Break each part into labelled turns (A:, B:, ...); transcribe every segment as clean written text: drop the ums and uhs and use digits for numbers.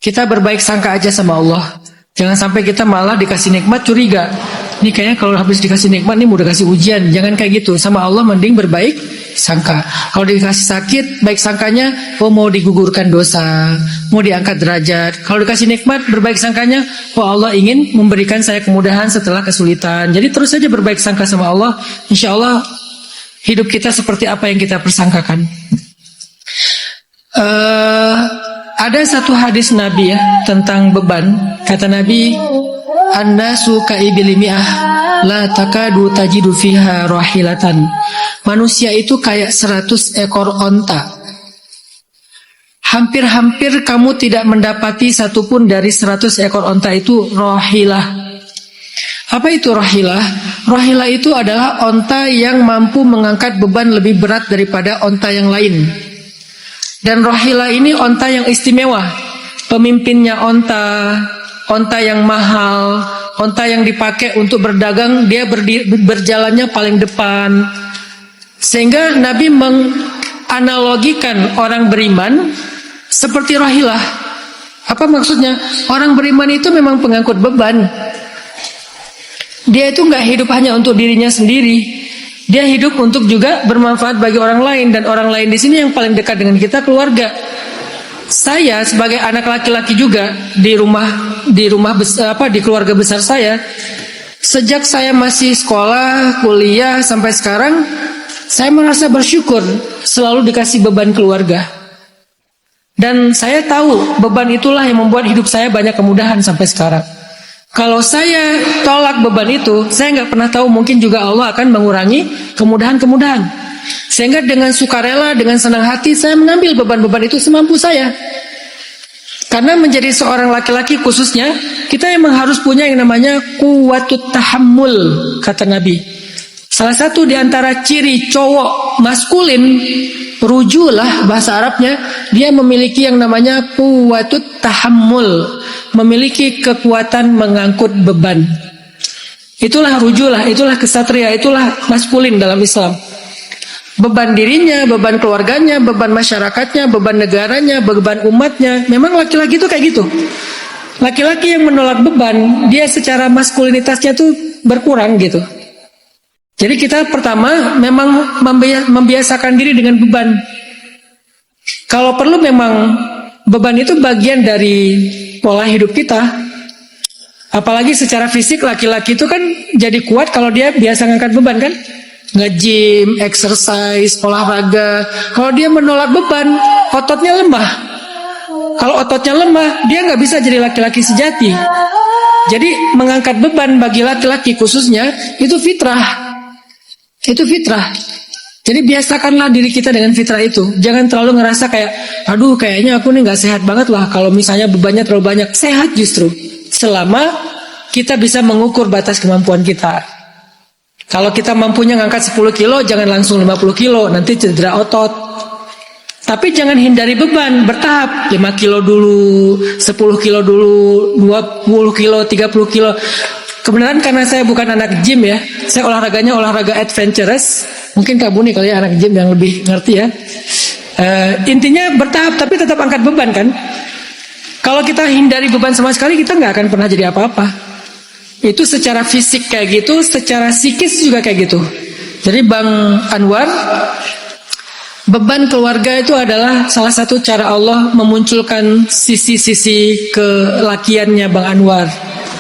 A: Kita berbaik sangka aja sama Allah. Jangan sampai kita malah dikasih nikmat curiga. Ini kayaknya kalau habis dikasih nikmat nih mau dikasih ujian. Jangan kayak gitu. Sama Allah mending berbaik sangka. Kalau dikasih sakit, baik sangkanya, oh mau digugurkan dosa, mau diangkat derajat. Kalau dikasih nikmat, berbaik sangkanya, oh Allah ingin memberikan saya kemudahan setelah kesulitan. Jadi terus saja berbaik sangka sama Allah. Insya Allah hidup kita seperti apa yang kita persangkakan. Ada satu hadis Nabi ya tentang beban. Kata Nabi, "An-nasu ka'ibili mi'ah la takadu tajidu fiha rahilatan." Manusia itu kayak 100 ekor onta. Hampir-hampir kamu tidak mendapati satupun dari 100 ekor onta itu rahilah. Apa itu rahilah? Rahilah itu adalah onta yang mampu mengangkat beban lebih berat daripada onta yang lain. Dan rahilah ini onta yang istimewa. Pemimpinnya onta yang mahal, onta yang dipakai untuk berdagang, dia berjalannya paling depan. Sehingga Nabi menganalogikan orang beriman seperti rahilah. Apa maksudnya? Orang beriman itu memang pengangkut beban. Dia itu nggak hidup hanya untuk dirinya sendiri. Dia hidup untuk juga bermanfaat bagi orang lain, dan orang lain di sini yang paling dekat dengan kita keluarga. Saya sebagai anak laki-laki juga di keluarga besar saya, sejak saya masih sekolah, kuliah sampai sekarang, saya merasa bersyukur selalu dikasih beban keluarga. Dan saya tahu beban itulah yang membuat hidup saya banyak kemudahan sampai sekarang. Kalau saya tolak beban itu, saya nggak pernah tahu, mungkin juga Allah akan mengurangi kemudahan-kemudahan. Sehingga dengan sukarela, dengan senang hati, saya mengambil beban-beban itu semampu saya. Karena menjadi seorang laki-laki khususnya, kita memang harus punya yang namanya quwwatut tahammul, kata Nabi. Salah satu di antara ciri cowok maskulin, rujulah bahasa Arabnya, dia memiliki yang namanya quwwatut tahammul, memiliki kekuatan mengangkut beban. Itulah rujulah, itulah kesatria, itulah maskulin dalam Islam. Beban dirinya, beban keluarganya, beban masyarakatnya, beban negaranya, beban umatnya. Memang laki-laki itu kayak gitu. Laki-laki yang menolak beban, dia secara maskulinitasnya tuh berkurang gitu. Jadi kita pertama memang membiasakan diri dengan beban. Kalau perlu memang beban itu bagian dari pola hidup kita. Apalagi secara fisik laki-laki itu kan jadi kuat kalau dia biasa ngangkat beban kan. Nge-gym, exercise, olahraga. Kalau dia menolak beban, ototnya lemah. Kalau ototnya lemah, dia nggak bisa jadi laki-laki sejati. Jadi mengangkat beban bagi laki-laki khususnya itu fitrah. Itu fitrah. Jadi biasakanlah diri kita dengan fitrah itu. Jangan terlalu ngerasa kayak, aduh kayaknya aku nih gak sehat banget lah kalau misalnya bebannya terlalu banyak. Sehat justru selama kita bisa mengukur batas kemampuan kita. Kalau kita mampunya ngangkat 10 kilo, jangan langsung 50 kilo, nanti cedera otot. Tapi jangan hindari beban, bertahap. 5 kilo dulu, 10 kilo dulu, 20 kilo, 30 kilo. Kebenaran karena saya bukan anak gym ya, saya olahraganya olahraga adventurous. Mungkin Kak Buni kali ya anak gym yang lebih ngerti ya. Intinya bertahap tapi tetap angkat beban kan. Kalau kita hindari beban sama sekali, kita nggak akan pernah jadi apa-apa. Itu secara fisik kayak gitu, secara psikis juga kayak gitu. Jadi Bang Anwar, beban keluarga itu adalah salah satu cara Allah memunculkan sisi-sisi kelakiannya Bang Anwar.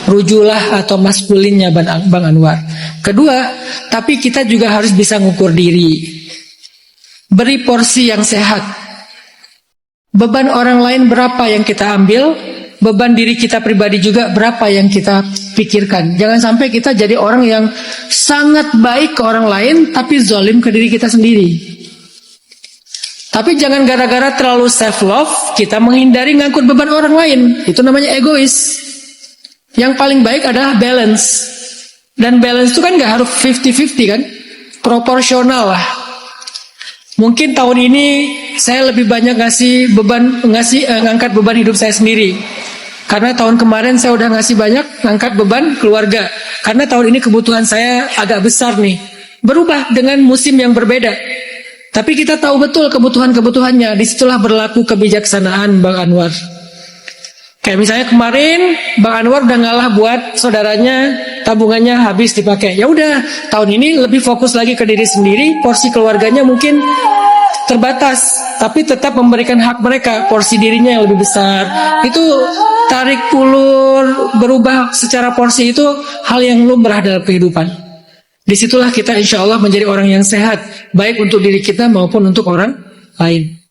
A: Rujulah atau maskulinnya Bang Anwar. Kedua, tapi kita juga harus bisa ngukur diri. Beri porsi yang sehat. Beban orang lain berapa yang kita ambil, beban diri kita pribadi juga berapa yang kita pikirkan. Jangan sampai kita jadi orang yang sangat baik ke orang lain tapi zalim ke diri kita sendiri. Tapi jangan gara-gara terlalu self love kita menghindari ngangkut beban orang lain. Itu namanya egois. Yang paling baik adalah balance. Dan balance itu kan gak harus 50-50 kan. Proporsional lah. Mungkin tahun ini saya lebih banyak ngangkat beban hidup saya sendiri. Karena tahun kemarin saya udah ngasih banyak ngangkat beban keluarga. Karena tahun ini kebutuhan saya agak besar nih. Berubah dengan musim yang berbeda. Tapi kita tahu betul kebutuhan-kebutuhannya. Disitulah berlaku kebijaksanaan Bang Anwar. Kayak misalnya kemarin Bang Anwar udah ngalah buat saudaranya, tabungannya habis dipakai. Ya udah, tahun ini lebih fokus lagi ke diri sendiri, porsi keluarganya mungkin terbatas, tapi tetap memberikan hak mereka, porsi dirinya yang lebih besar. Itu tarik ulur, berubah secara porsi itu hal yang lumrah dalam kehidupan. Disitulah kita insya Allah menjadi orang yang sehat, baik untuk diri kita maupun untuk orang lain.